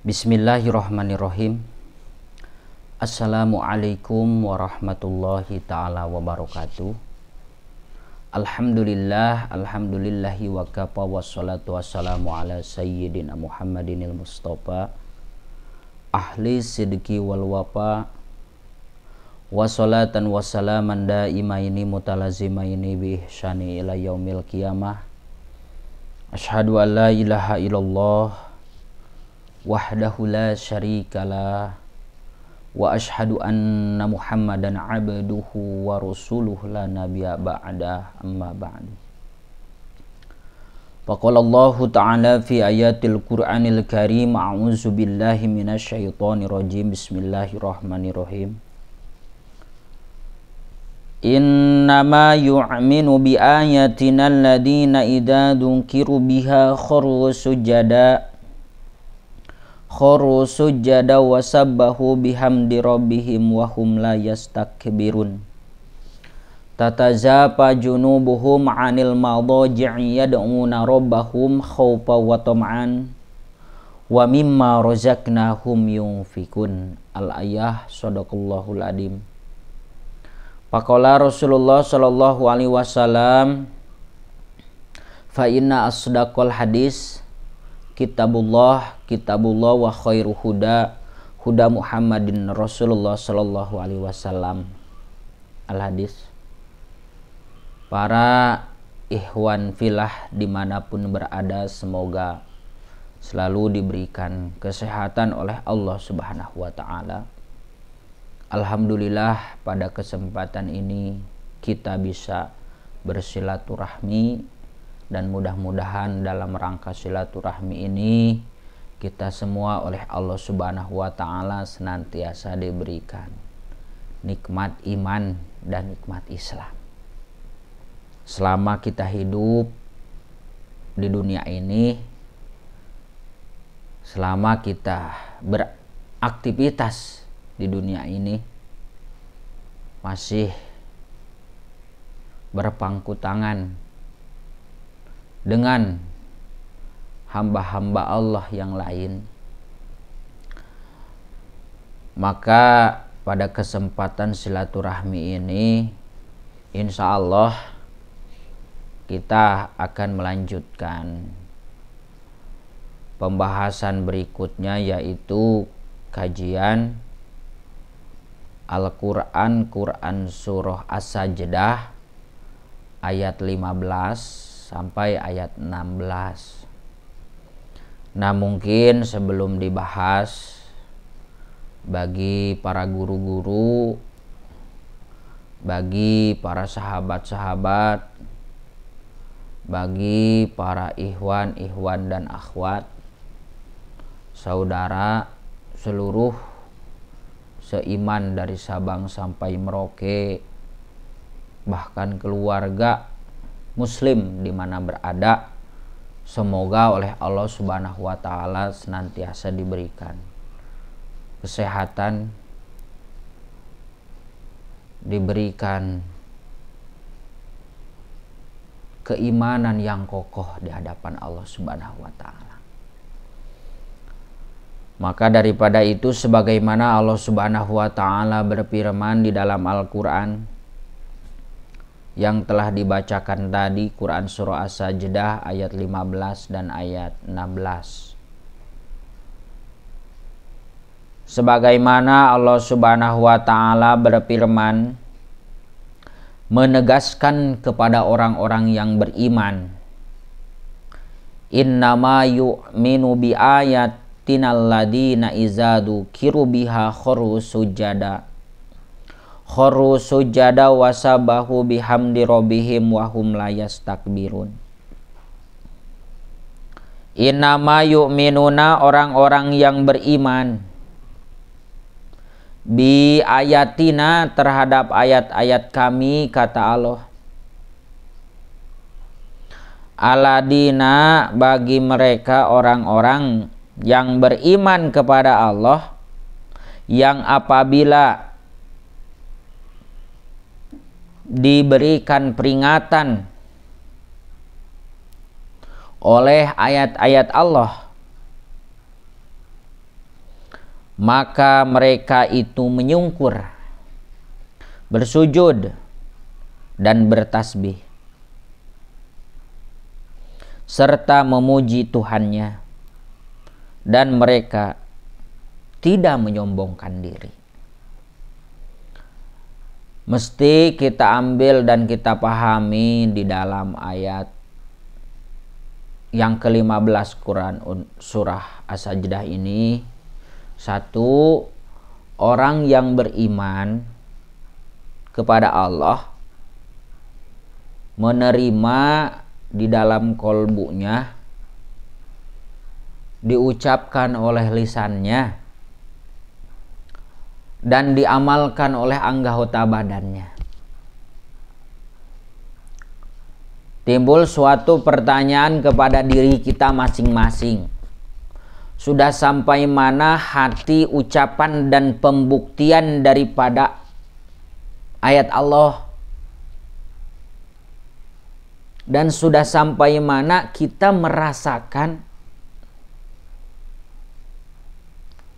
Bismillahirrahmanirrahim. Assalamualaikum warahmatullahi ta'ala wabarakatuh. Alhamdulillahi wa kafa wassalatu wassalamu ala sayyidina Muhammadinil Mustafa ahli sidqi wal wafa wassalatan wassalaman daimaini mutalazimaini bi ihsani ila yaumil qiyamah. Asyhadu an la ilaha illallah wahdahu la syarikalah wa asyhadu anna Muhammadan abduhu wa rasuluhu la nabiyya ba'da, amma ba'du. Faqala Allah ta'ala fi ayatil Qur'anil Karim, a'udzu billahi minasyaitonir rajim. Bismillahirrahmanirrahim. Innama yu'minu bi ayatina alladhina idza dzunkiru biha kharru sujada wa sabbahu bihamdi rabbihim wa hum la yastakbirun. Tatazafa junubuhum 'anil madaji'i yad'una rabbahum khawfan wa tam'an wa mimma razaqnahum yunfikun. Al-ayah. Shadaqallahul adzim. Faqala Rasulullah sallallahu alaihi wasallam, fa inna asdaqal hadis kitabullah wa khairu huda Muhammadin Rasulullah sallallahu alaihi wasallam. Al hadis. Para ikhwan filah dimanapun berada, semoga selalu diberikan kesehatan oleh Allah Subhanahu wa ta'ala. Alhamdulillah, pada kesempatan ini kita bisa bersilaturahmi, dan mudah-mudahan dalam rangka silaturahmi ini kita semua oleh Allah Subhanahu wa ta'ala senantiasa diberikan nikmat iman dan nikmat Islam. Selama kita hidup di dunia ini, selama kita beraktivitas di dunia ini, masih berpangku tangan dengan hamba-hamba Allah yang lain, maka pada kesempatan silaturahmi ini insya Allah kita akan melanjutkan pembahasan berikutnya, yaitu kajian Al-Quran surah As-Sajdah ayat 15 sampai ayat 16. Nah, mungkin sebelum dibahas, bagi para guru-guru, bagi para sahabat-sahabat, bagi para ikhwan dan akhwat, saudara seluruh seiman dari Sabang sampai Merauke, bahkan keluarga muslim di mana berada, semoga oleh Allah Subhanahu wa ta'ala senantiasa diberikan kesehatan, diberikan keimanan yang kokoh di hadapan Allah Subhanahu wa ta'ala. Maka daripada itu, sebagaimana Allah Subhanahu wa ta'ala berfirman di dalam Al-Quran yang telah dibacakan tadi, Quran surah As-Sajdah ayat 15 dan ayat 16. Sebagaimana Allah Subhanahu wa ta'ala berfirman menegaskan kepada orang-orang yang beriman, innama yu'minu bi ayatinal ladina idza dzukiru biha kharru sujada wasabahu bihamdi rabbihim wa hum la yastakbirun. Innama yu'minuna, orang-orang yang beriman, bi ayatina, terhadap ayat-ayat kami, kata Allah. Aladina, bagi mereka orang-orang yang beriman kepada Allah, yang apabila diberikan peringatan oleh ayat-ayat Allah, maka mereka itu menyungkur, bersujud, dan bertasbih, serta memuji Tuhannya, dan mereka tidak menyombongkan diri. Mesti kita ambil dan kita pahami di dalam ayat yang ke-15 Quran surah As-Sajdah ini, satu, orang yang beriman kepada Allah, menerima di dalam kolbunya, diucapkan oleh lisannya, dan diamalkan oleh anggota badannya. Timbul suatu pertanyaan kepada diri kita masing-masing. Sudah sampai mana hati, ucapan, dan pembuktian daripada ayat Allah? Dan sudah sampai mana kita merasakan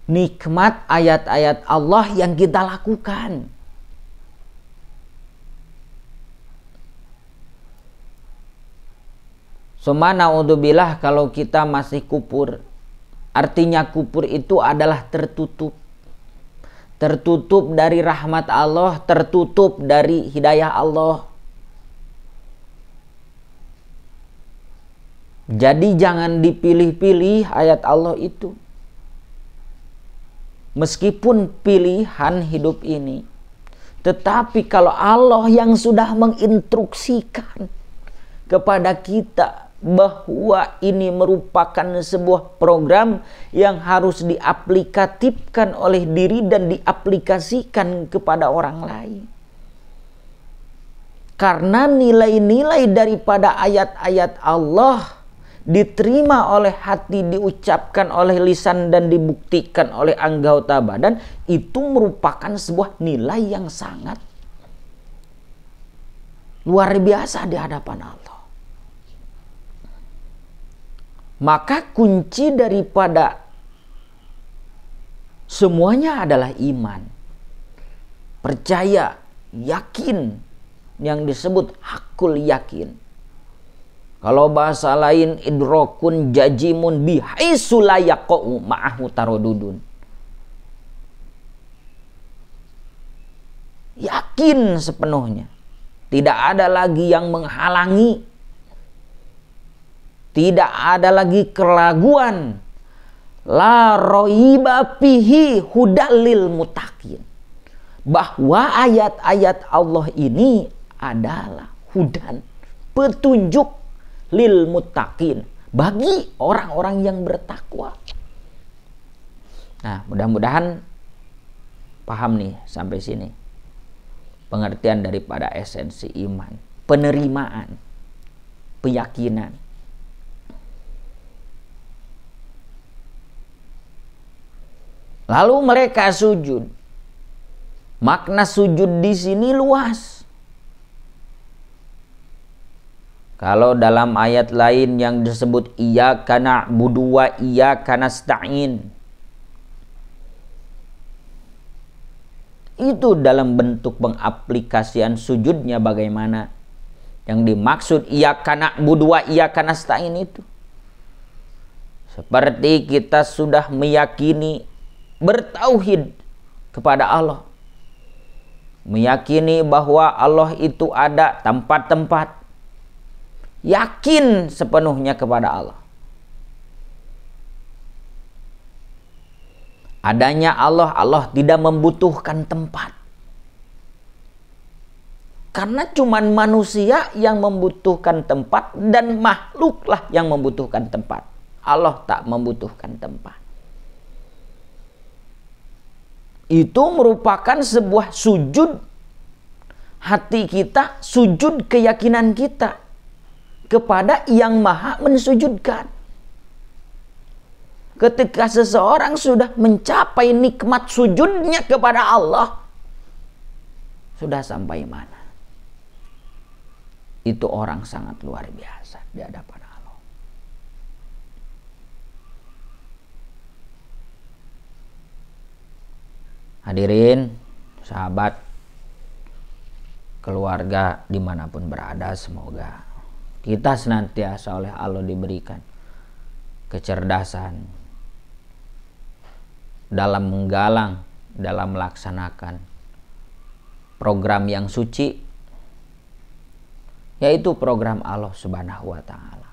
nikmat ayat-ayat Allah yang kita lakukan? Subhanallah, kalau kita masih kufur. Artinya kufur itu adalah tertutup. Tertutup dari rahmat Allah, tertutup dari hidayah Allah. Jadi jangan dipilih-pilih ayat Allah itu. Meskipun pilihan hidup ini, tetapi kalau Allah yang sudah menginstruksikan kepada kita bahwa ini merupakan sebuah program yang harus diaplikatifkan oleh diri dan diaplikasikan kepada orang lain. Karena nilai-nilai daripada ayat-ayat Allah diterima oleh hati, diucapkan oleh lisan, dan dibuktikan oleh anggota badan, itu merupakan sebuah nilai yang sangat luar biasa di hadapan Allah. Maka kunci daripada semuanya adalah iman, percaya, yakin, yang disebut hakul yakin. Kalau bahasa lain, idrokun jajimun bihaisu la yaqa'u ma'ahu tarodudun. Yakin sepenuhnya, tidak ada lagi yang menghalangi, tidak ada lagi keraguan. La roiba fihi hudalil mutakin. Bahwa ayat-ayat Allah ini adalah hudan, petunjuk, lil muttaqin, bagi orang-orang yang bertakwa. Nah, mudah-mudahan paham nih sampai sini pengertian daripada esensi iman, penerimaan, keyakinan. Lalu mereka sujud. Makna sujud di sini luas. Kalau dalam ayat lain yang disebut iyyaka na'budu wa iyyaka nasta'in, itu dalam bentuk pengaplikasian sujudnya bagaimana. Yang dimaksud iyyaka na'budu wa iyyaka nasta'in itu seperti kita sudah meyakini, bertauhid kepada Allah, meyakini bahwa Allah itu ada tempat-tempat, yakin sepenuhnya kepada Allah. Adanya Allah, Allah tidak membutuhkan tempat. Karena cuman manusia yang membutuhkan tempat dan makhluklah yang membutuhkan tempat. Allah tak membutuhkan tempat. Itu merupakan sebuah sujud hati kita, sujud keyakinan kita kepada yang maha mensujudkan. Ketika seseorang sudah mencapai nikmat sujudnya kepada Allah, sudah sampai mana? Itu orang sangat luar biasa di hadapan Allah. Hadirin, sahabat, keluarga dimanapun berada, semoga kita senantiasa oleh Allah diberikan kecerdasan dalam menggalang, dalam melaksanakan program yang suci, yaitu program Allah Subhanahu wa Ta'ala.